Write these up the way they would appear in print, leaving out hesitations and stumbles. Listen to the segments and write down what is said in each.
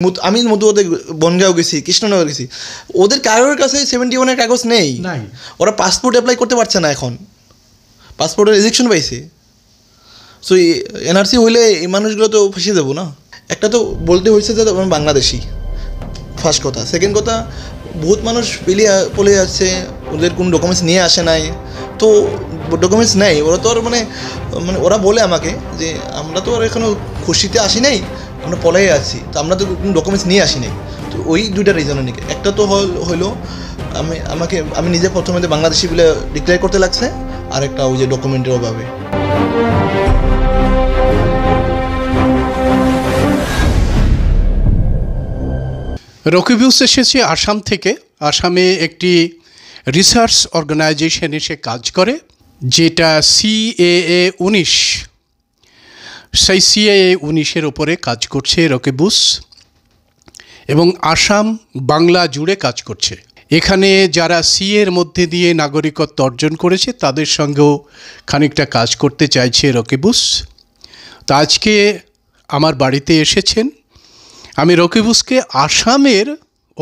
আমি মধ্যে বনগাঁও গেছি, কৃষ্ণনগর গেছি, ওদের কারোর কাছে 71-এর কাগজ নেই। ওরা পাসপোর্ট অ্যাপ্লাই করতে পারছে না, এখন পাসপোর্টের রিজেকশন পাইছে। সো এনআরসি হইলে এই মানুষগুলো তো ফেসে যাবো না। একটা তো বলতে হয়েছে যে আমি বাংলাদেশি, ফার্স্ট কথা। সেকেন্ড কথা, বহুত মানুষ পলে যাচ্ছে, ওদের কোনো ডকুমেন্টস নিয়ে আসে নাই। তো ডকুমেন্টস নেই, ওরা তো আর মানে ওরা বলে আমাকে যে আমরা তো আর এখনও খুশিতে আসি নাই, আমরা পলাই আছি, তো আমরা তো কোনো ডকুমেন্টস নিয়ে আসি নাই। তো ওই দুইটা রিজনের নাকি, একটা তো হইলো আমি নিজে প্রথমে বাংলাদেশি বলে ডিক্লেয়ার করতে লাগছে, আর একটা ওই যে ডকুমেন্টের অভাবে। রকিবুস এসেছে আসাম থেকে। আসামে একটি রিসার্চ অর্গানাইজেশন এসে কাজ করে, যেটা CAA 19, সেই CAA 19-এর ওপরে কাজ করছে রকিবুস, এবং আসাম বাংলা জুড়ে কাজ করছে। এখানে যারা CA-র মধ্যে দিয়ে নাগরিকত্ব অর্জন করেছে তাদের সঙ্গেও খানিকটা কাজ করতে চাইছে রকিবুস। তো আজকে আমার বাড়িতে এসেছেন। আমি রকিবুসকে আসামের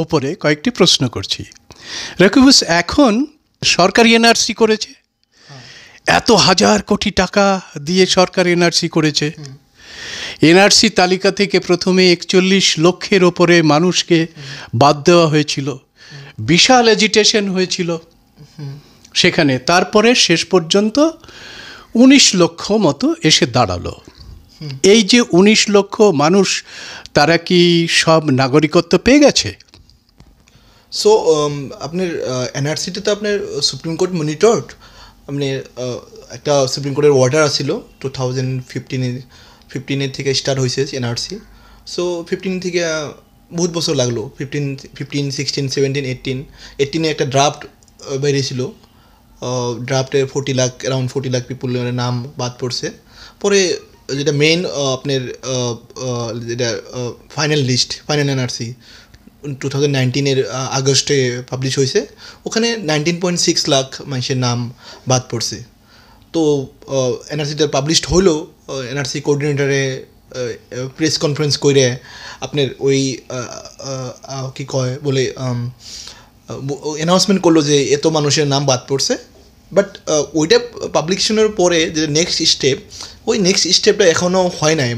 ওপরে কয়েকটি প্রশ্ন করছি। রকিবুস এখন সরকারি এনআরসি করেছে, এত হাজার কোটি টাকা দিয়ে সরকার এনআরসি করেছে। এনআরসি তালিকা থেকে প্রথমে 41 লক্ষের ওপরে মানুষকে বাদ দেওয়া হয়েছিল, বিশাল এজিটেশন হয়েছিল সেখানে। তারপরে শেষ পর্যন্ত 19 লক্ষ মতো এসে দাঁড়ালো। এই যে 19 লক্ষ মানুষ, তারা কি সব নাগরিকত্ব পেয়ে গেছে? সো আপনার এনআরসিতে তো আপনার সুপ্রিম কোর্ট মনিটরড। আপনি একটা সুপ্রিম কোর্টের অর্ডার আসছিল 2015 থেকে স্টার্ট হয়েছে এনআরসি। সো 15 থেকে বহুত বছর লাগলো, 15, 16, 17, 18 একটা ড্রাফট বেরিয়েছিল। ড্রাফটে 40 লাখ পিপুলের নাম বাদ পড়ছে। পরে যেটা মেইন আপনার যেটা ফাইনাল এনআরসি 2019-এর আগস্টে পাবলিশ হয়েছে, ওখানে 19.6 লাখ মানুষের নাম বাদ পড়ছে। তো এনআরসিটা পাবলিশড হলো, এনআরসি কোঅর্ডিনেটরে প্রেস কনফারেন্স করে আপনার ওই কী কয় বলে অ্যানাউন্সমেন্ট করলো যে এত মানুষের নাম বাদ পড়ছে। বাট ওইটা পাবলিকেশনের পরে যে নেক্সট স্টেপটা এখনও হয় নাই।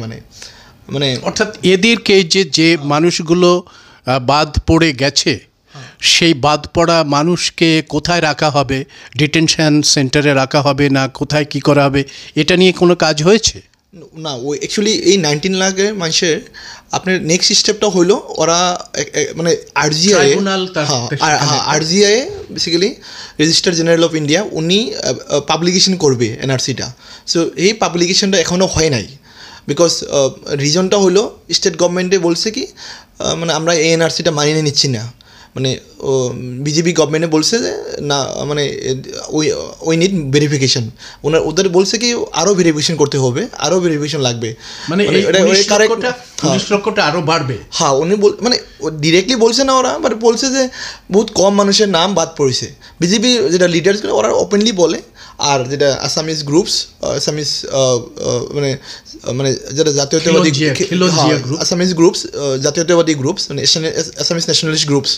মানে অর্থাৎ এদেরকে যে মানুষগুলো বাদ পড়ে গেছে, সেই বাদ পড়া মানুষকে কোথায় রাখা হবে? ডিটেনশন সেন্টারে রাখা হবে না কোথায় কি করা হবে, এটা নিয়ে কোনো কাজ হয়েছে না? ওই অ্যাকচুয়ালি এই 19 লাখের মানুষের আপনার নেক্সট স্টেপটা হইলো ওরা মানে আরজিআই basically registrar general of India, উনি পাবলিকেশন করবে এনআরসিটা। সো এই পাবলিকেশনটা এখনও হয় নাই, বিকজ রিজনটা হলো স্টেট গভর্নমেন্টে বলছে কি মানে আমরা এই এনআরসিটা মানিয়ে নিচ্ছি না। মানে বিজেপি গভর্নমেন্টে বলছে যে না, মানে ওই নিড ভেরিফিকেশন। ওদের বলছে কি আরও ভেরিফিকেশন করতে হবে, আরও ভেরিফিকেশন লাগবে, মানে 19 লক্ষটা আরও বাড়বে। হ্যাঁ, উনি মানে ডিরেক্টলি বলছে না ওরা, বাট বলছে যে বহুত কম মানুষের নাম বাদ পড়েছে। বিজেপি যেটা লিডার্স ওরা ওপেনলি বলে। আর যেটা আসামিজ গ্রুপস, আসামিজ মানে যেটা জাতীয়তাবাদী আসামিজ গ্রুপস, জাতীয়তাবাদী গ্রুপস, মানে Assamese nationalist groups,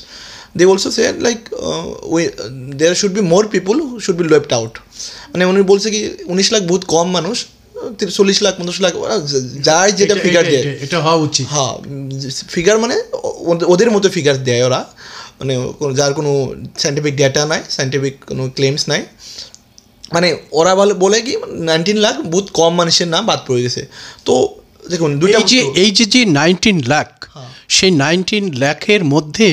they also say like there should be more people who should be left out. মানে উনি বলছে কি 19 লাখ বহুত কম মানুষ, 40 লাখ 50 লাখ যার যেটা ফিগার দেয় এটা হওয়া উচিত। হ্যাঁ, ফিগার মানে ওদের মতো ফিগার দেয় ওরা, মানে যার কোনো সায়েন্টিফিক ডেটা নাই, সায়েন্টিফিক কোনো ক্লেমস নাই। মানে ওরা বলে কি 19 লাখ বহুত কম মানুষের নাম বাদ পড়ে গেছে। তো দেখুন এই যে 19 লাখ, সেই 19 লাখের মধ্যে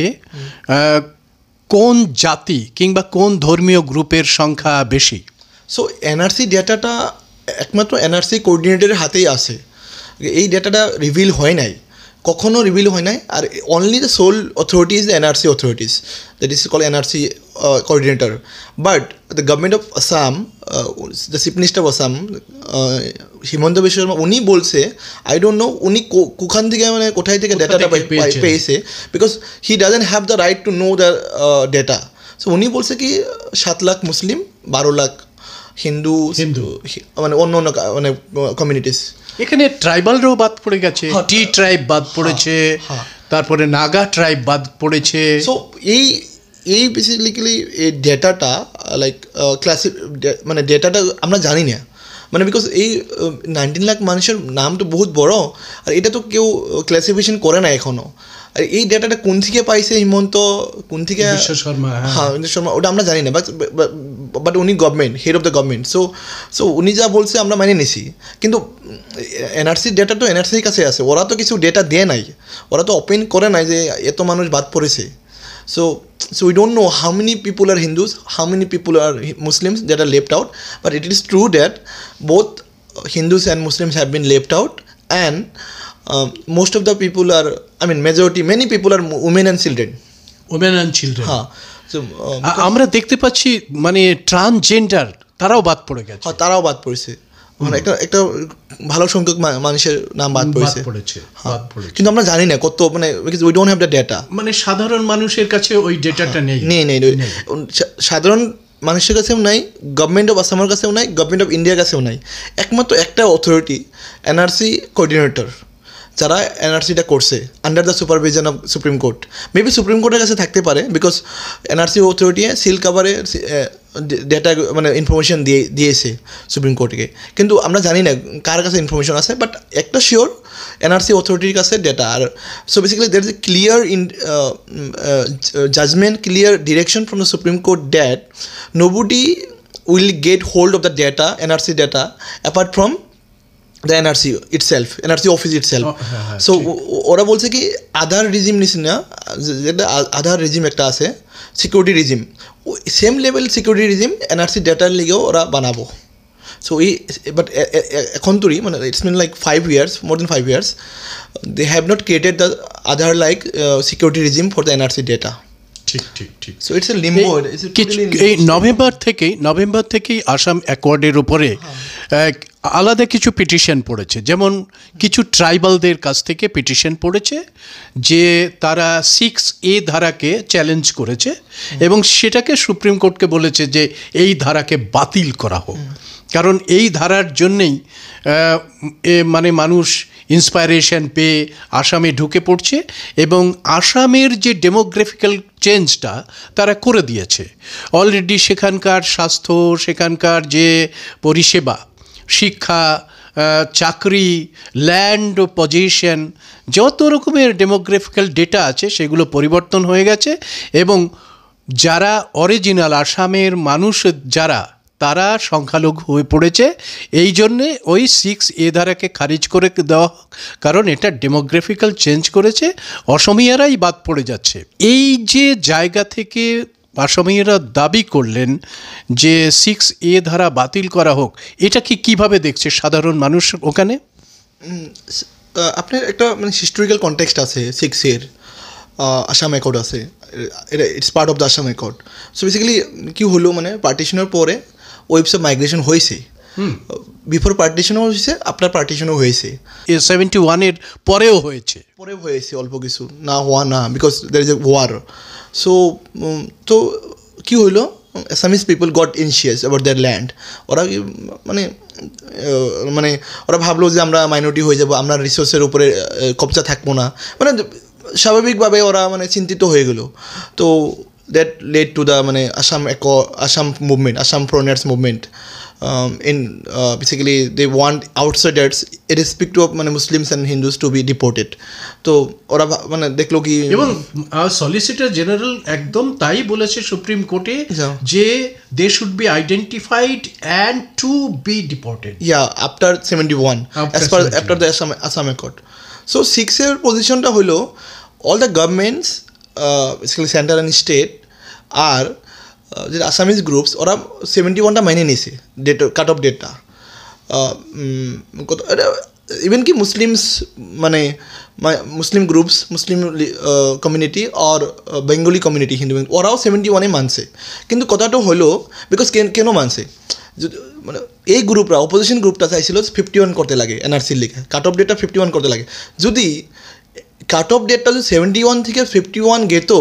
কোন জাতি কিংবা কোন ধর্মীয় গ্রুপের সংখ্যা বেশি? সো এনআরসি ডেটাটা একমাত্র এনআরসি কোঅর্ডিনেটরের হাতেই আছে। এই ডেটাটা রিভিল হয় নাই, কখনো রিভিল হয় নাই। আর only the sole authority is the NRC authorities, that is called NRC coordinator. But the government of Assam, the chief minister of Assam Himanta Biswa Sarma, উনি বলছে আই ডোন্ট নো উনি কোখান থেকে মানে কোথায় থেকে ডেটাটা পেয়েছে, because he doesn't have the right to know the data. So উনি বলছে কি 7 লাখ মুসলিম, 12 লাখ হিন্দু, মানে অন্য কমিউনিটিস। এখানে ট্রাইবালরাও বাদ পড়ে গেছে, টি ট্রাইব বাদ পড়েছে, তারপরে নাগা ট্রাইব বাদ পড়েছে। সো এই বেসিক্যালি এই ডেটাটা লাইক মানে ডেটাটা আমরা জানি না, মানে বিকজ এই 19 লাখ মানুষের নাম তো বহুত বড়, আর এটা তো কেউ ক্লাসিফিকেশন করে না এখনও। আর এই ডেটাটা কোন থেকে পাইছে হিমন্ত, কোন থেকে, বিশ্ব শর্মা, হ্যাঁ বিশ্ব শর্মা, ওটা আমরা জানি না। বাট উনি government, head of the government, so উনি যা বলছে আমরা মানে নিছি। কিন্তু এনআরসির ডেটা তো এনআরসির কাছে আছে, ওরা তো কিছু ডেটা দেয় নাই, ওরা তো ওপেন করে নাই যে এত মানুষ বাদ পড়েছে। So we don't know how many people are Hindus, how many people are Muslims that are left out. But it is true that both Hindus and Muslims have been left out, and most of the people are, I mean, many people are women and children. Women and children. হ্যাঁ, so আমরা দেখতে পাচ্ছি মানে transgender তারাও বাদ পড়ে গেছে। হ্যাঁ, তারাও বাদ পড়েছে, মানে একটা ভালো সংখ্যক মানুষের নাম বাদ পড়েছে। কিন্তু আমরা জানি না কত, মানে we don't have the data. মানে সাধারণ মানুষের কাছে ওই ডেটাটা নেই। সাধারণ মানুষের কাছেও নাই, গভর্নমেন্ট অফ আসামের কাছেও নাই, গভর্নমেন্ট অফ ইন্ডিয়ার কাছেও নাই। একমাত্র একটা অথরিটি, এনআরসি কোঅর্ডিনেটর, যারা এনআরসিটা করছে under the supervision of supreme court. Maybe supreme কোর্টের কাছে থাকতে পারে, বিকজ এনআরসি অথরিটি সিল কাভারে ডেটা মানে ইনফরমেশন দিয়েছে সুপ্রিম কোর্টকে, কিন্তু আমরা জানি না কার কাছে ইনফরমেশন আছে। বাট একটা শিওর, এনআরসি অথরিটির কাছে ডেটা। আর so basically there is a clear judgement, clear direction from the Supreme Court that nobody will get hold of the data, NRC data, apart from the NRC itself, NRC office itself. So ওরা বলছে কি আধার regime নিস না, যেটা আধার regime একটা আছে security regime, same level security regime NRC ডেটার লিগেও ওরা বানাবো। সো বাট এখন তোরই মানে it's mean like 5 years, more than 5 years, they have not created the other like security regime for the NRC data. ঠিক। So it's a limbo. এই November থেকেই আসাম অ্যাকর্ডের উপরে আলাদা কিছু পিটিশন পড়েছে, যেমন কিছু ট্রাইবালদের কাছ থেকে পিটিশন পড়েছে যে তারা 6A ধারাকে চ্যালেঞ্জ করেছে এবং সেটাকে সুপ্রিম কোর্টকে বলেছে যে এই ধারাকে বাতিল করা হোক, কারণ এই ধারার জন্যেই মানে মানুষ ইন্সপাইরেশন পেয়ে আসামে ঢুকে পড়ছে এবং আসামের যে ডেমোগ্রাফিক্যাল চেঞ্জটা তারা করে দিয়েছে অলরেডি। সেখানকার স্বাস্থ্য, সেখানকার যে পরিষেবা, শিক্ষা, চাকরি, ল্যান্ড পজিশন, যত রকমের ডেমোগ্রাফিক্যাল ডেটা আছে সেগুলো পরিবর্তন হয়ে গেছে এবং যারা অরিজিনাল আসামের মানুষ যারা, তারা সংখ্যালঘু হয়ে পড়েছে। এই জন্যে ওই 6A ধারাকে খারিজ করে দেওয়া, কারণ এটা ডেমোগ্রাফিক্যাল চেঞ্জ করেছে, অসমীয়ারাই বাদ পড়ে যাচ্ছে। এই যে জায়গা থেকে অসমীয়ারা দাবি করলেন যে 6A ধারা বাতিল করা হোক, এটা কি কীভাবে দেখছে সাধারণ মানুষ ওখানে? আপনার একটা মানে হিস্টোরিক্যাল কনটেক্সট আছে 6A আসাম অ্যাকর্ড আছে, এটা it's part of the Assam accord. So basically কী হলো, মানে পার্টিশনের পরে ওয়েবস অফ মাইগ্রেশন হয়েছে, বিফোর পার্টিশনও হয়েছে, আপনার পার্টিশনও হয়েছে, 71-এর পরেও হয়েছে অল্প কিছু, না হওয়া না, because there is a war. So তো কী হইলো, Assamese people got anxious about their land. ওরা মানে ওরা ভাবলো যে আমরা মাইনরিটি হয়ে যাবো, আমরা রিসোর্সের উপরে কবজা থাকবো না, মানে স্বাভাবিকভাবে ওরা মানে চিন্তিত হয়ে গেলো। তো দ্যাট লেড টু দ্য মানে আসাম মুভমেন্ট, আসাম ফ্রন্টার্স movement. Basically they want outsiders irrespective of মানে Muslims and Hindus to be deported. তো ওরা মানে দেখলো কি, এবং সলিসিটর জেনারেল একদম তাই বলেছে সুপ্রিম কোর্টে যে they should be identified and to be deported, after 71 as per after the Assam Accord. So 6-এর পজিশনটা হলো all the governments basically center and state আর যে আসামিজ গ্রুপস, ওরা 71টা মাইনে নিয়েছে data, cut off data. Even কি মুসলিমস মানে মুসলিম groups, Muslim community আর Bengali community, Hindu, ওরাও 71-এ মানছে। কিন্তু কথাটা হলো বিকজ কেন মানছে, মানে এই গ্রুপরা, অপোজিশন গ্রুপটা চাইছিল 51 করতে লাগে এনআরসির লিখে, কাট অফ ডেটটা 51 করতে লাগে। যদি কাট অফ ডেটটা যদি 71 থেকে 51 গেত,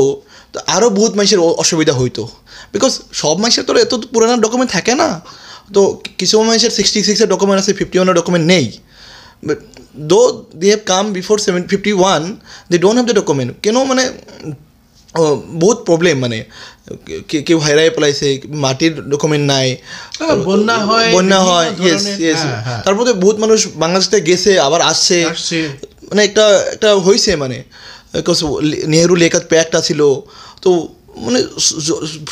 তো আরও বহুত মানুষের অসুবিধা হইতো, বিকজ সব মানুষের তো এত পুরানো ডকুমেন্ট থাকে না। তো কিছু মানুষের 66-এর ডকুমেন্ট আছে, 51-এর ডকুমেন্ট নেই। Though they have come before 51 they don't have the document কেন মানে বহুত প্রবলেম মানে কেউ হাইরাই পেলাইছে মাটির ডকুমেন্ট নাই বন্যা হয় ইয়েস ইয়েস তারপরে বহুত মানুষ বাংলাদেশ থেকে গেছে আবার আসছে মানে একটা হয়েছে মানে নেহেরু লেখাত প্যাকটা ছিল তো মানে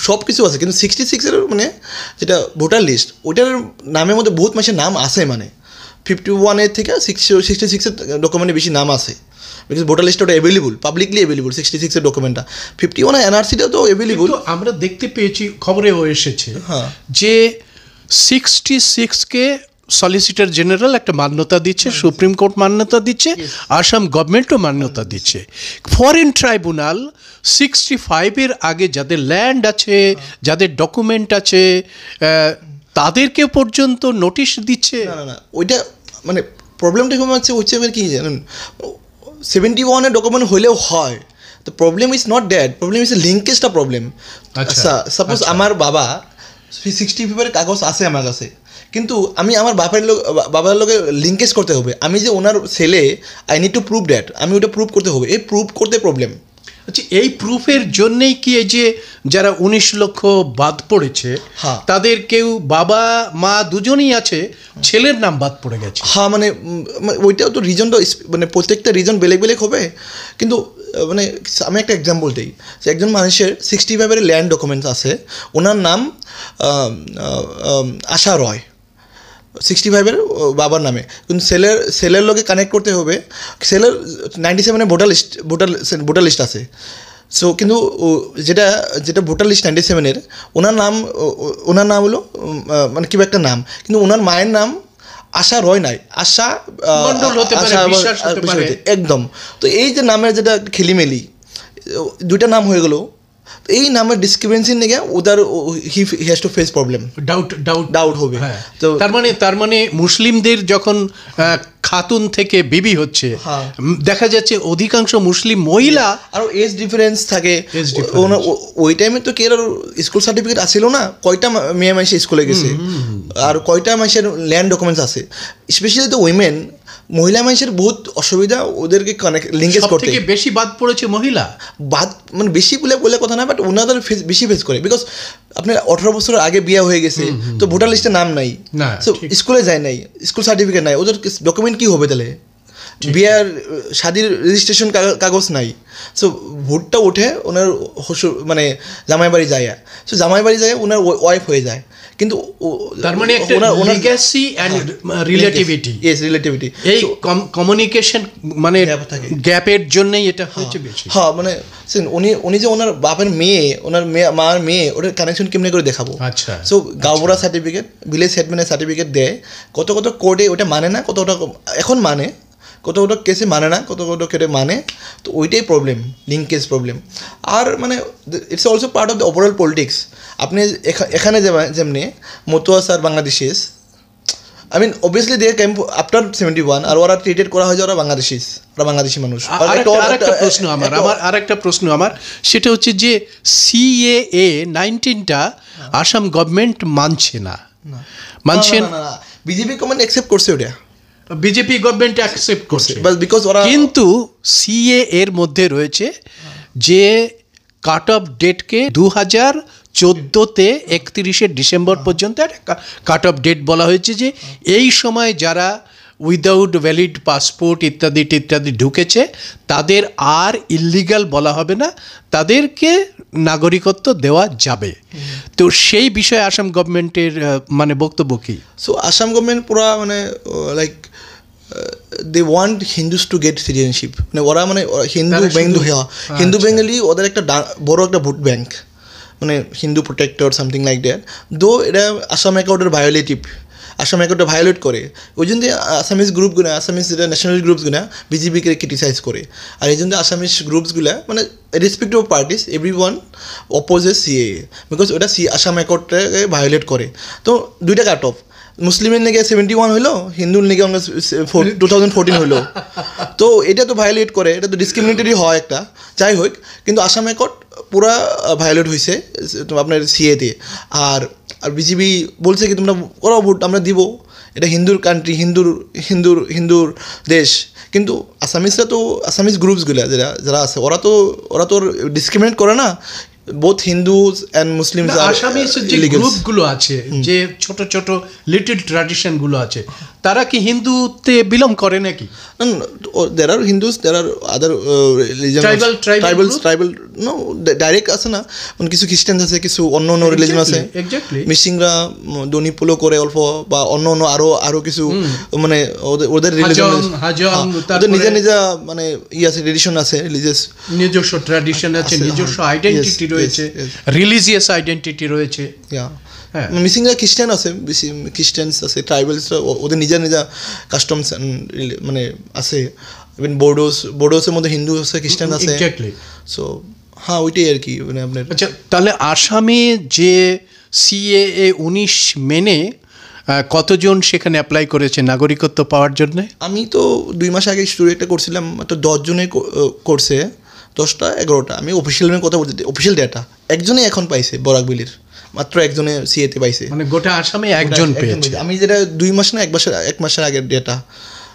সব কিছু আছে কিন্তু 66-এর মানে যেটা ভোটার লিস্ট ওইটার নামের মধ্যে বহুত মাসের নাম আছে মানে 51-এর থেকে 66-এর ডকুমেন্টে বেশি নাম আছে বিকজ ভোটার লিস্টটা ওটা অ্যাভেলেবল পাবলিকলি অ্যাভেলেবল 66-এর ডকুমেন্টটা 51 এনআরসিটা তো অ্যাভেলেবল আমরা দেখতে পেয়েছি খবরেও এসেছে যে 66কে সলিসিটর জেনারেল একটা মান্যতা দিচ্ছে সুপ্রিম কোর্ট মান্যতা দিচ্ছে আসাম গভর্নমেন্টও মান্যতা দিচ্ছে ফরেন ট্রাইব্যুনাল 65-এর আগে যাদের ল্যান্ড আছে যাদের ডকুমেন্ট আছে তাদেরকে পর্যন্ত নোটিশ দিচ্ছে না ওইটা মানে প্রবলেমটা হচ্ছে কি জানেন 71-এর ডকুমেন্ট হলেও হয় তো problem is not that problem is লিঙ্কেজটা প্রবলেম আচ্ছা সাপোজ আমার বাবা 65-এর কাগজ আছে আমার কাছে কিন্তু আমি আমার বাবার লোকে লিঙ্কেজ করতে হবে আমি যে ওনার ছেলে I need to prove that আমি ওটা প্রুভ করতে হবে এই প্রুভ করতে প্রবলেম আচ্ছা এই প্রুফের জন্যেই কি এই যে যারা 19 লক্ষ বাদ পড়েছে তাদের কেউ বাবা মা দুজনেই আছে ছেলের নাম বাদ পড়ে গেছে হ্যাঁ মানে ওইটাও তো রিজনটা মানে প্রত্যেকটা রিজন বেলেগ বেলেগ হবে কিন্তু মানে আমি একটা এক্সাম্পল দিই যে একজন মানুষের 65-এর ল্যান্ড ডকুমেন্টস আছে ওনার নাম আশা রয় 65-এর বাবার নামে কিন্তু সেলের লোকে কানেক্ট করতে হবে সেলের 97-এর ভোটার লিস্ট আছে সো কিন্তু যেটা ভোটার লিস্ট 97-এর ওনার নাম হলো মানে কিবা একটা নাম কিন্তু ওনার মায়ের নাম আশা রয় নাই আশা একদম তো এই যে নামের যেটা খেলিমেলি দুইটা নাম হয়ে গেল এই নামের ডিসক্রিপেন্সির নিয়ে ওদের he has to face problem doubt হবে তো তার মানে মুসলিমদের যখন খাতুন থেকে বিবি হচ্ছে দেখা যাচ্ছে অধিকাংশ মুসলিম মহিলা আরও এজ ডিফারেন্স থাকে ওই টাইমে তো কে স্কুল সার্টিফিকেট আসছিল না কয়টা মেয়ে মাসে স্কুলে গেছে আর কয়টা মাসের ল্যান্ড ডকুমেন্টস আছে স্পেশালি তো উইমেন মহিলা মানুষের বহুত অসুবিধা ওদেরকে লিঙ্কেজ করতে বেশি বাদ পড়েছে মহিলা বাদ মানে বেশি বলে কথা না বাট ওনাদের বেশি ফেস করে বিকজ আপনার 18 বছরের আগে বিয়ে হয়ে গেছে তো ভোটার লিস্টে নাম নাই স্কুলে যায় নাই স্কুল সার্টিফিকেট নাই ওদের ডকুমেন্ট কি হবে তাহলে বিয়ার শাদির রেজিস্ট্রেশন কাগজ নাই সো ভোটটা ওঠে ওনার মানে জামাই বাড়ি যায় সো জামাই বাড়ি যায় ওনার ওয়াইফ হয়ে যায় কিন্তু তার মানে লিগ্যাসি এন্ড রিলেটিভিটি রিলেটিভিটি এই কমিউনিকেশন মানে গ্যাপের জন্যই এটা হচ্ছে বেশি হ্যাঁ মানে উনি যে ওনার বাপের মেয়ে ওনার মার মেয়ে ওটার কানেকশন কেমনে করে দেখাবো আচ্ছা সো গাঁওবুড়া সার্টিফিকেট ভিলেজ হেডম্যানের সার্টিফিকেট দেয় কত কোর্টে ওটা মানে না কতটা এখন মানে কত কেসে মানে না কত কেটে মানে তো ওইটাই প্রবলেম লিঙ্কেজ প্রবলেম আর মানে it's also part of the overall politics আপনি এখানে যেমনি Matua sir Bangladeshis I mean obviously they came after 71 আর ওরা ট্রিটেড করা হয় যে ওরা বাংলাদেশি মানুষ আরেকটা প্রশ্ন আমার সেটা হচ্ছে যে সিএএ 19টা আসাম গভর্নমেন্ট মানছে না বিজেপি গভর্নমেন্ট অ্যাকসেপ্ট করছে ওটা বিজেপি গভর্নমেন্ট অ্যাকসেপ্ট করছে বিকজ ওরা কিন্তু সিএ এর মধ্যে রয়েছে যে কাট অফ ডেটকে 2014-তে 31শে ডিসেম্বর পর্যন্ত কাট অফ ডেট বলা হয়েছে যে এই সময় যারা উইদাউট ভ্যালিড পাসপোর্ট ইত্যাদি ঢুকেছে তাদের আর ইল্লিগাল বলা হবে না তাদেরকে নাগরিকত্ব দেওয়া যাবে তো সেই বিষয়ে আসাম গভর্নমেন্টের মানে বক্তব্য কি সো আসাম গভর্নমেন্ট পুরা মানে like they want Hindus to get citizenship মানে ওরা মানে হিন্দু বেঙ্গলি ওদের একটা বড় একটা ভোট ব্যাঙ্ক মানে Hindu protector something like that দো এটা আসাম অ্যাকাউন্টের ভায়োলেটিভ আসাম অ্যাকাউন্টে ভায়োলেট করে ওই জন্য আসামিস গ্রুপগুলো আসামিস যেটা ন্যাশনাল গ্রুপসগুলো বিজেপিকে ক্রিটিসাইজ করে আর এই জন্য আসামিস গ্রুপসগুলো মানে respective parties every one opposes CA because ওটা আসাম অ্যাকাউন্টটাকে ভায়োলেট করে তো দুইটা কাট অফ মুসলিমের নাকি 71 হলো হিন্দুর নাকি 2014 হলো তো এটা তো ভায়োলেট করে এটা তো ডিসক্রিমিনেটরি হয় একটা যাই হোক কিন্তু আসাম অ্যাকাউন্ট পুরা ভায়োলেট হয়েছে আপনার সিএতে আর বিজেপি বলছে কি তোমরা করো ভোট আমরা দিব এটা হিন্দুর কান্ট্রি, হিন্দুর দেশ। কিন্তু আসামিজ গ্রুপসগুলো যারা আছে ওরা তো ডিসক্রিমিনেট করে না, both Hindus and Muslims. Assamese যে গ্রুপগুলো আছে, যে ছোট ছোট লিটল ট্র্যাডিশনগুলো আছে, তারা কি হিন্দুতে বিলং করে নাকি? there are Hindus, there are other religions, tribal no direct আছে না, মানে কিছু খ্রিস্টান আছে, কিছু অন্য রিলিজন আছে। মিসিংরা দনিপুলো করে অল্প, বা অন্য আরো কিছু মানে ওদের রিলিজন, ওদের নিজা মানে আছে, ট্রেডিশন আছে, নিজস্ব ট্র্যাডিশন আছে, নিজস্ব আইডেন্টিটি রয়েছে, রিলিজিয়াস আইডেন্টিটি রয়েছে। মিসিংরা খ্রিস্টান আছে, খ্রিস্টানস আছে, ট্রাইবালসরা ওদের নিজা কাস্টমস মানে আছে। ইভেন বোর্ডোসের মধ্যে হিন্দু আছে, খ্রিস্টান আছে। সো হ্যাঁ, ওইটাই আর কি মানে আপনার। আচ্ছা, তাহলে আসামে যে CAA 19 মেনে কতজন সেখানে অ্যাপ্লাই করেছে নাগরিকত্ব পাওয়ার জন্য? আমি তো 2 মাস আগে স্টোরি একটা করছিলাম, তো 10 জনে করছে, 10টা 11টা। আমি অফিসিয়াল কথা বলতে, অফিসিয়াল ডেটা একজনে এখন পাইছে, বরাকবিলির মাত্র একজনে সিএতে পাইছে, মানে গোটা আসামে একজন পেয়েছে। আমি যেটা 2 মাস না 1 মাসের আগের ডেটা,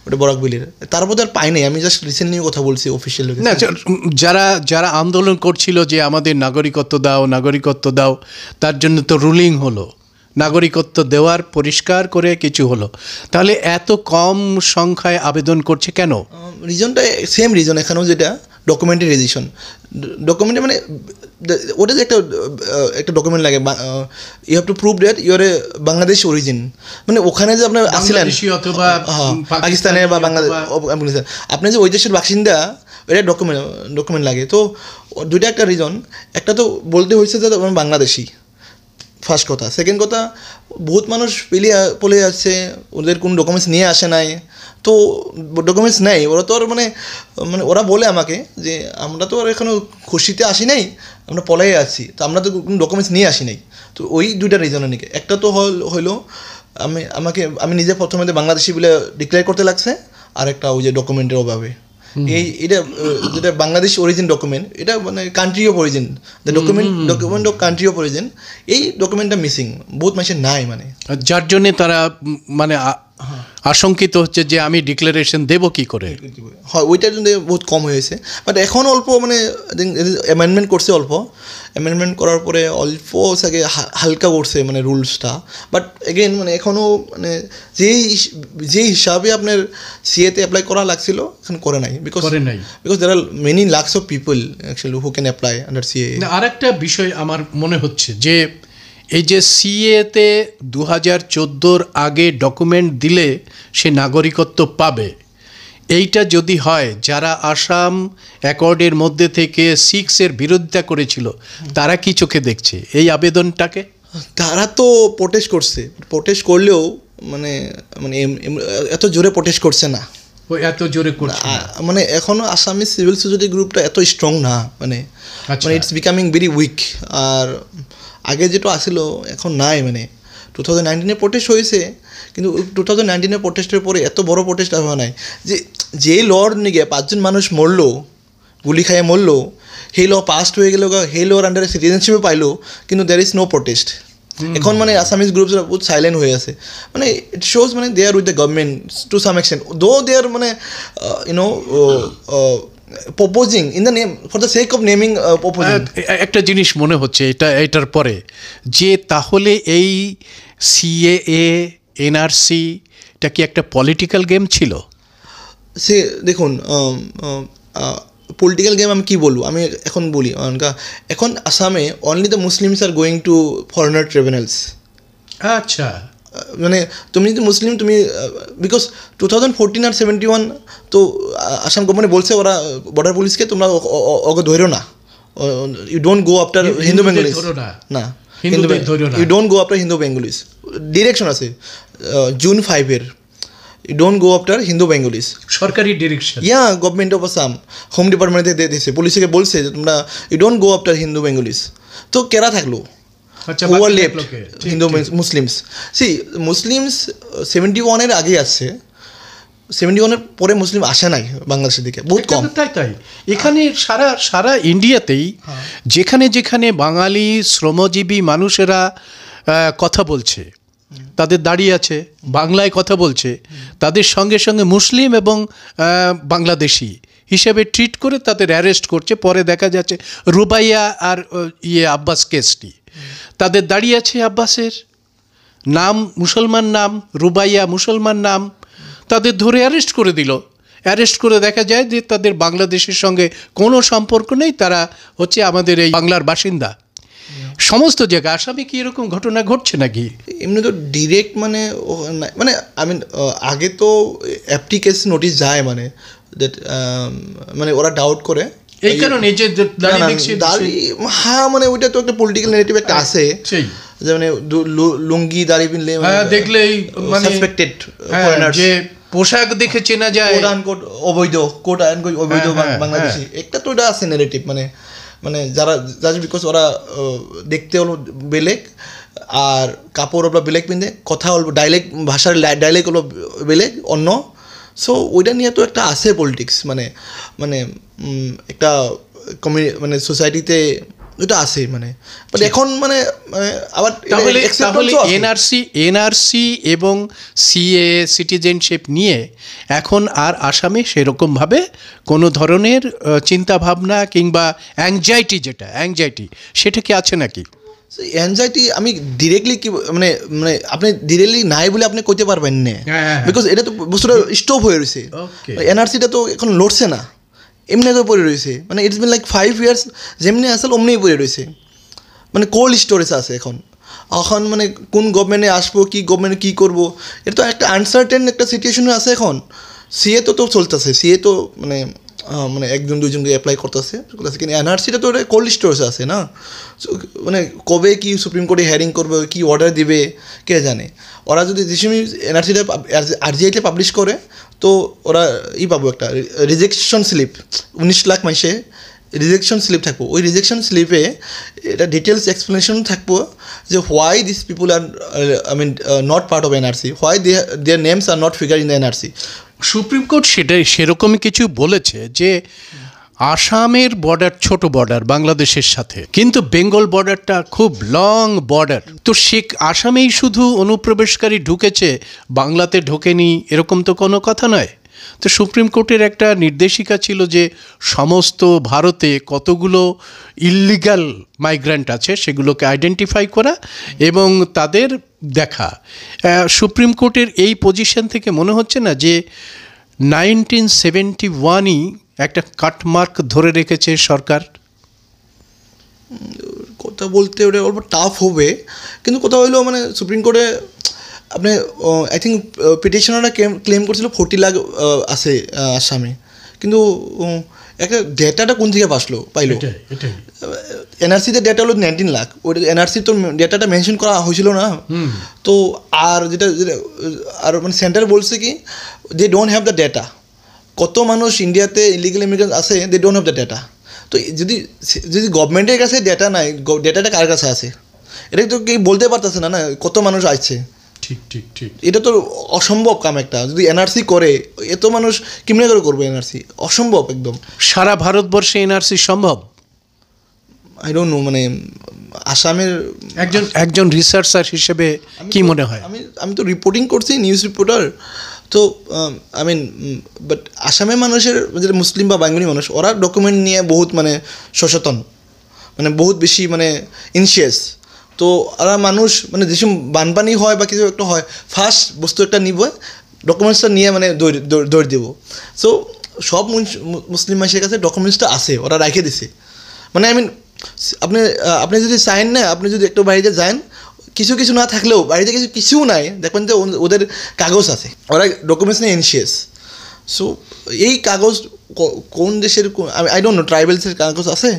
ওটা বরাকবিলির। তারপর আর পাই নাই, আমি জাস্ট রিসেন্টলি কথা বলছি অফিসিয়াল। না, যারা আন্দোলন করছিল যে আমাদের নাগরিকত্ব দাও, তার জন্য তো রুলিং হলো, নাগরিকত্ব দেওয়ার পরিষ্কার করে কিছু হলো, তাহলে এত কম সংখ্যায় আবেদন করছে কেন? রিজনটা সেম রিজন এখানেও, যেটা ডকুমেন্টারিজেশন। ডকুমেন্টে মানে ওটা যে একটা ডকুমেন্ট লাগে, you have to prove that you're a Bangladesh origin. মানে ওখানে যে আপনার আসছিলেন পাকিস্তানের বা বাংলাদেশ, আপনি যে ওই দেশের বাসিন্দা, এটা ডকুমেন্ট লাগে। তো দুইটা একটা রিজন, একটা তো বলতে হয়েছে যে বাংলাদেশি, ফার্স্ট কথা। সেকেন্ড কথা, বহুত মানুষ পলে যাচ্ছে, ওদের কোনো ডকুমেন্টস নিয়ে আসে নাই। তো ডকুমেন্টস নেই, ওরা তো আর মানে ওরা বলে আমাকে যে আমরা তো আর এখনও খুশিতে আসি নাই, আমরা পলাই আছি, তো আমরা তো কোনো ডকুমেন্টস নিয়ে আসি নাই। তো ওই দুইটা রিজনের নিকে, একটা তো হইলো আমি নিজে প্রথমে বাংলাদেশি বলে ডিক্লেয়ার করতে লাগছে, আর একটা ওই যে ডকুমেন্টের অভাবে। এটা যেটা বাংলাদেশ অরিজিন ডকুমেন্ট, এটা মানে country of origin, the document of country of origin, এই ডকুমেন্টটা মিসিং, বহুত মানুষের নাই, মানে যার জন্যে তারা মানে আশঙ্কিত হচ্ছে যে আমি ডিক্লারেশন দেবো কি করে। হয়, ওইটার জন্য বহুত কম হয়েছে। বাট এখন অল্প মানে অ্যামেন্ডমেন্ট করছে, অ্যামেন্ডমেন্ট করার পরে অল্প সাকে হালকা করছে মানে রুলসটা। বাট এগেইন মানে এখনও মানে যে হিসাবে আপনার সিএতে অ্যাপ্লাই করা লাগছিল এখন করে নাই, because there are many lakhs of people actually who can apply under CA. আর একটা বিষয় আমার মনে হচ্ছে যে এই যে সিএতে 2014 আগে ডকুমেন্ট দিলে সে নাগরিকত্ব পাবে, এইটা যদি হয়, যারা আসাম অ্যাকর্ডের মধ্যে থেকে 6-এর বিরোধিতা করেছিল, তারা কি চোখে দেখছে এই আবেদনটাকে? তারা তো প্রোটেস্ট করলেও মানে এত জোরে প্রোটেস্ট করছে না, এত জোরে করছে মানে এখনও আসামি সিভিল সোসাইটি গ্রুপটা এত স্ট্রং না, মানে ইটস বিকামিং ভেরি উইক। আর আগে যেটা আসছিল এখন নাই, মানে 2019-এ প্রোটেস্ট হয়েছে, কিন্তু 2019-এর প্রোটেস্টের পরে এত বড় প্রোটেস্ট আর হয় নাই। যে লর নিয়ে 5 জন মানুষ মরলো, গুলি খাইয়ে মরলো, সেই ল পাস্ট হয়ে গেল, সেই লর আন্ডারে সিটিজেনশিপে পাইলো, কিন্তু দ্যার ইজ নো প্রোটেস্ট। এখন মানে আসামিজ গ্রুপসরা বহুত সাইলেন্ট হয়ে আছে, মানে ইট শোজ মানে they are with the government to some extent, though they are মানে proposing in the name for the sake of naming proposing. একটা জিনিস মনে হচ্ছে এটার পরে যে তাহলে এই সিএএ এনআরসি এটা কি একটা পলিটিক্যাল গেম ছিল? সে দেখুন, পলিটিক্যাল গেম আমি কী বলবো, আমি এখন বলি এখন আসামে only the Muslims are going to foreigner tribunals. আচ্ছা, মানে তুমি যদি মুসলিম, তুমি বিকজ 2014 আর 71 তো আসাম গভর্নমেন্ট বলছে ওরা বর্ডার পুলিশকে তোমরা ওকে ধরো না, you don't go after Hindu Bengalis, না you don't go after Hindu Bengalis, direction আছে June 5-এর, you don't go after Hindu Bengalis, সরকারি direction. Government of Assam, home ডিপার্টমেন্টে দিয়েছে, পুলিশকে বলছে যে তোমরা you don't go after Hindu Bengalis. তো কেরা থাকলো over left Hindu Muslims. Muslims 71-এর আগে আসছে, 71-এর পরে মুসলিম আসে নাই বাংলাদেশের দিকে, বহুত কম। তাই এখানে সারা ইন্ডিয়াতেই যেখানে যেখানে বাঙালি শ্রমজীবী মানুষেরা কথা বলছে, তাদের দাঁড়িয়ে আছে, বাংলায় কথা বলছে, তাদের সঙ্গে সঙ্গে মুসলিম এবং বাংলাদেশি হিসেবে ট্রিট করে তাদের অ্যারেস্ট করছে। পরে দেখা যাচ্ছে রুবাইয়া আর আব্বাস কেসটি, তাদের দাঁড়িয়ে আছে, আব্বাসের নাম মুসলমান নাম, রুবাইয়া মুসলমান নাম, তাদের ধরে অ্যারেস্ট করে দিল। অ্যারেস্ট করে দেখা যায় যে তাদের বাংলাদেশের সঙ্গে কোনো সম্পর্ক নেই, তারা হচ্ছে আমাদের এই বাংলার বাসিন্দা। সমস্ত জায়গায় আসামে কি এরকম ঘটনা ঘটছে নাকি? এমনি তো ডিরেক্ট মানে মানে আগে তো অ্যাপ্লিকেস নোটিশ যায় মানে দ্যাট মানে ওরা ডাউট করে এই কারণে যে হ্যাঁ মানে ওইটা তো একটা পলিটিক্যাল নেগেটিভ একটা আছে, যে মানে লুঙ্গি দাড়ি পিনলে দেখলেই সাসপেক্টেড যে পোশাক দেখে চেনা যায়, অবৈধ অবৈধ বাংলাদেশি, একটা তো এটা আছে নেগেটিভ মানে মানে যারা বিকজ ওরা দেখতে হলো বেলেগ আর কাপড় ওরা বেলেগ পিনতে, কথা হলো ডাইলেক্ট, ভাষার ডাইলেক্ট হলো বেলেগ অন্য। সো ওইটা নিয়ে তো একটা আছে পলিটিক্স মানে মানে একটা মানে সোসাইটিতে ওইটা আছে মানে, বাট এখন মানে আবার এনআরসি এবং সিএ সিটিজেনশিপ নিয়ে এখন আর আসামে সেরকমভাবে কোনো ধরনের চিন্তাভাবনা কিংবা অ্যাংজাইটি সেটা কি আছে নাকি? অ্যাংজাইটি আমি ডিরেক্টলি কি মানে মানে আপনি ডিরেক্টলি নাই বলে আপনি কইতে পারবেন না, বিকজ এটা তো বস্তুটা স্টপ হয়ে রয়েছে। এনআরসিটা তো এখন লড়ছে না, এমনি করে পড়ে রয়েছে, মানে ইটস বিন লাইক 5 years যেমনি আসলে অমনিই পড়ে রয়েছে, মানে কোল্ড স্টোরেজ আছে এখন। এখন মানে কোন গভর্নমেন্টে আসবো, কি গভর্নমেন্টে কী করবো, এটা তো একটা আনসার্টেন একটা সিচুয়েশনে আছে এখন। সিএ তো চলতেছে, সিএ তো মানে মানে একজন দুইজনকে অ্যাপ্লাই করতেছে, কিন্তু এনআরসিটা তো কোল্ড স্টোরেজ আছে না, মানে কবে কি সুপ্রিম কোর্টে হিয়ারিং করবে, কি অর্ডার দিবে কে জানে। ওরা যদি এনআরসিটা আরজিআইতে পাবলিশ করে তো ওরা পাবো একটা রিজেকশন স্লিপ, 19 লাখ মাসে রিজেকশন স্লিপ থাকবো। ওই রিজেকশন স্লিপে এটা ডিটেলস এক্সপ্লেনেশন থাকবো যে why this people are not part of NRC, why their names are not figure in the NRC. Supreme court সেরকমই কিছু বলেছে যে আসামের বর্ডার ছোট বর্ডার বাংলাদেশের সাথে, কিন্তু বেঙ্গল বর্ডারটা খুব লং বর্ডার, তো আসামেই শুধু অনুপ্রবেশকারী ঢুকেছে, বাংলাতে ঢোকেনি এরকম তো কোনো কথা নয়। তো সুপ্রিম কোর্টের একটা নির্দেশিকা ছিল যে সমস্ত ভারতে কতগুলো ইল্লিগাল মাইগ্রেন্ট আছে সেগুলোকে আইডেন্টিফাই করা এবং তাদের দেখা। সুপ্রিম কোর্টের এই পজিশন থেকে মনে হচ্ছে না যে 1971ই একটা কাটমার্ক ধরে রেখেছে সরকার? কথা বলতে ওটা অল্প টাফ হবে, কিন্তু কথা হইলো মানে সুপ্রিম কোর্টে আপনি আই থিঙ্ক পিটিশনাররা ক্লেম করছিল 40 লাখ আছে আসামে, কিন্তু একটা ডেটাটা কোন থেকে পাইলো? এনআরসিতে ডেটা হলো 19 লাখ, ওই এনআরসি তো ডেটাটা মেনশন করা হয়েছিল না। তো আর যেটা আর মানে সেন্টার বলছে কি they don't have the data, কত মানুষ ইন্ডিয়াতে ইলিগাল ইমিগ্রেন্ট আছে, they don't have the data. তো যদি গভর্নমেন্টের কাছে ডেটা নাই, ডেটাটা কার কাছে আছে? এটা তো কেউ বলতে পারতেছে না কত মানুষ আসছে। ঠিক এটা তো অসম্ভব কাম একটা, যদি এনআরসি করে এত মানুষ কেমনে করে করবে এনআরসি? অসম্ভব একদম। সারা ভারতবর্ষে এনআরসি সম্ভব? আই ডোন্ট নো, মানে আসামের একজন রিসার্চার হিসেবে কি মনে হয়? আমি তো রিপোর্টিং করছি, নিউজ রিপোর্টার, তো বাট আসামের মানুষের যেটা মুসলিম বা বাঙালি মানুষ, ওরা ডকুমেন্ট নিয়ে বহুত মানে সচেতন, মানে বহুত বেশি মানে ইনশিয়াস। তো ওরা মানুষ মানে যেসব বানপানি হয় বা কিছু একটা হয়, ফার্স্ট বস্তু একটা নিব, ডকুমেন্টসটা নিয়ে মানে দৌড় দেব। সো সব মুসলিম মানুষের কাছে ডকুমেন্টসটা আছে, ওরা রেখে দিছে। মানে আপনি যদি চাইন না, আপনি যদি একটু বাড়িতে যান, কিছু না থাকলেও বাড়িতে কিছু নাই, দেখবেন যে ওদের কাগজ আছে, ওরা ডকুমেন্টস নিয়ে এনশিয়াস। সো এই কাগজ কোন দেশের, আই ডোন্ট নো, ট্রাইবেলসের কাগজ আছে,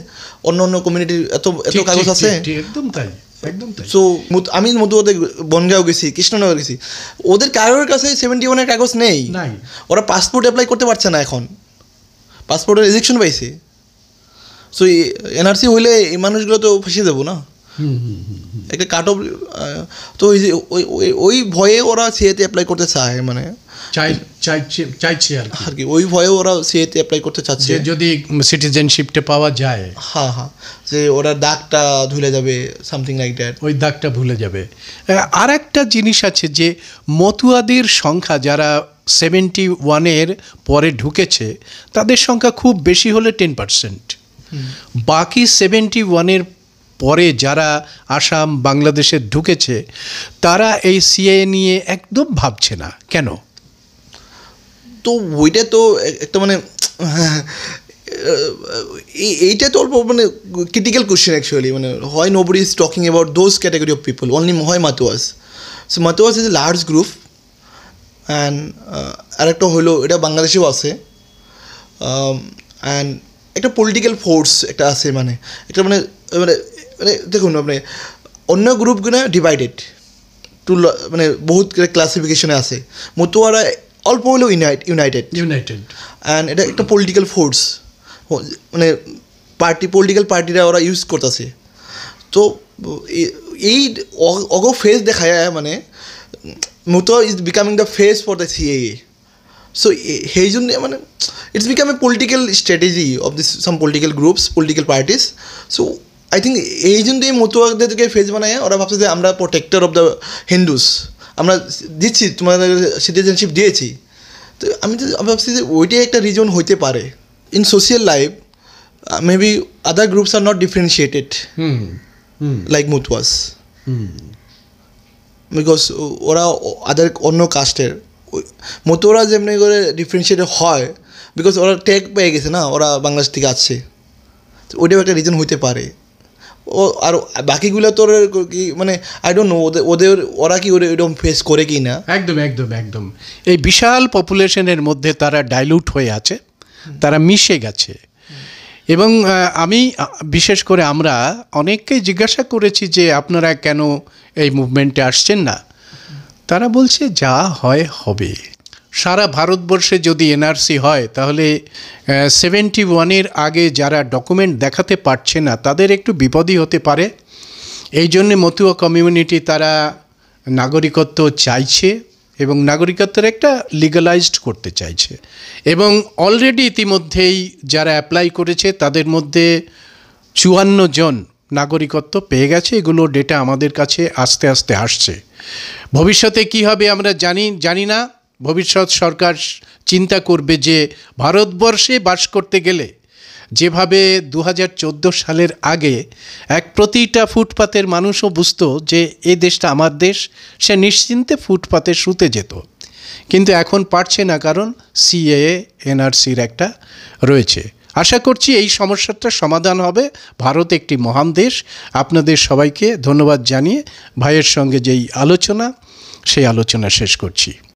অন্য কমিউনিটির এত কাগজ আছে। একদম তাই। সো আমি মধ্যে বনগাঁও গেছি, কৃষ্ণনগর গেছি, ওদের কারোর কাছে 71-এর কাগজ নেই, ওরা পাসপোর্ট অ্যাপ্লাই করতে পারছে না এখন, পাসপোর্টের রিজেকশন পাইছে। সো এনআরসি হইলে এই মানুষগুলো তো ফেসে যাবো না, একটা কাট অফ। তো ওই ভয়ে ওরা সিএতে অ্যাপ্লাই করতে চায়, মানে চাইছে আর আর কি ওই ভয়ে ওরা সিএতে অ্যাপ্লাই করতে চাচ্ছে, যে যদি সিটিজেনশিপটা পাওয়া যায়, হ্যাঁ হ্যাঁ, যে ওরা দাগটা ধুলে যাবে, সামথিং লাইক দ্যাট, ওই দাগটা ভুলে যাবে। আর একটা জিনিস আছে যে মতুয়াদের সংখ্যা যারা 71-এর পরে ঢুকেছে তাদের সংখ্যা খুব বেশি হলে 10%। বাকি 71-এর পরে যারা আসাম বাংলাদেশে ঢুকেছে তারা এই সিএ নিয়ে একদম ভাবছে না কেন? তো ওইটা তো একটা মানে এইটা তো অল্প মানে ক্রিটিক্যাল কোশ্চেন অ্যাকচুয়ালি, মানে হয় nobody is talking about those category of people, only হয় Matuas. So Matuas is a large group and আরেকটা হলো এটা বাংলাদেশেও আছে, অ্যান্ড একটা পলিটিক্যাল ফোর্স একটা আছে, মানে একটা মানে মানে মানে দেখুন আপনি অন্য গ্রুপগুলো ডিভাইডেড টু, মানে বহুত ক্লাসিফিকেশনে আছে, মতুয়ারা অল্প হলেও ইউনাইটেড অ্যান্ড এটা একটা পলিটিক্যাল ফোর্স, মানে পলিটিক্যাল পার্টিরা ওরা ইউজ করতেছে। তো এই অগ ফেস দেখায় মানে Matua is becoming the face for the CAA. So সেই জন্য মানে it's become a political strategy of this some political groups, political parties. So I think এই জন্যই মতুয়াদেরকে ফেস বানায়, ওরা ভাবছে যে আমরা প্রোটেক্টর অফ দ্য হিন্দুস, আমরা দিচ্ছি তোমাদের সিটিজেনশিপ দিয়েছি। তো আমি ভাবছি যে ওইটাই একটা রিজন হইতে পারে। In social life maybe other groups are not differentiated like Matuas, because ওরা অন্য কাস্টের, মতুয়ারা যেমনি করে ডিফারেন্সিয়েটেড হয় বিকজ ওরা ট্যাগ পেয়ে গেছে না, ওরা বাংলাদেশ থেকে আসছে, ওইটাও একটা রিজন হইতে পারে। ও আর বাকিগুলো তোর কি মানে আই ডোন্ট নো ওরা কি ওরকম ফেস করে কি না। একদম এই বিশাল পপুলেশনের মধ্যে তারা ডাইলুট হয়ে আছে, তারা মিশে গেছে। এবং আমি বিশেষ করে আমরা অনেককেই জিজ্ঞাসা করেছি যে আপনারা কেন এই মুভমেন্টে আসছেন না, তারা বলছে যা হয় হবে। সারা ভারতবর্ষে যদি এনআরসি হয় তাহলে 71-এর আগে যারা ডকুমেন্ট দেখাতে পারছে না তাদের একটু বিপদই হতে পারে। এই জন্যে মতুয়া কমিউনিটি তারা নাগরিকত্ব চাইছে এবং নাগরিকত্বের একটা লিগালাইজড করতে চাইছে। এবং অলরেডি ইতিমধ্যেই যারা অ্যাপ্লাই করেছে তাদের মধ্যে 54 জন নাগরিকত্ব পেয়ে গেছে। এগুলো ডেটা আমাদের কাছে আস্তে আস্তে আসছে। ভবিষ্যতে কি হবে আমরা জানি না। ভবিষ্যৎ সরকার চিন্তা করবে যে ভারতবর্ষে বাস করতে গেলে যেভাবে 2014 সালের আগে প্রতিটা ফুটপাতের মানুষও বুঝতো যে এই দেশটা আমার দেশ, সে নিশ্চিন্তে ফুটপাতে শুতে যেত, কিন্তু এখন পারছে না, কারণ সিএএ এনআরসির একটা রয়েছে। আশা করছি এই সমস্যাটার সমাধান হবে। ভারত একটি মহান দেশ। আপনাদের সবাইকে ধন্যবাদ জানিয়ে ভাইয়ের সঙ্গে যেই আলোচনা, সেই আলোচনা শেষ করছি।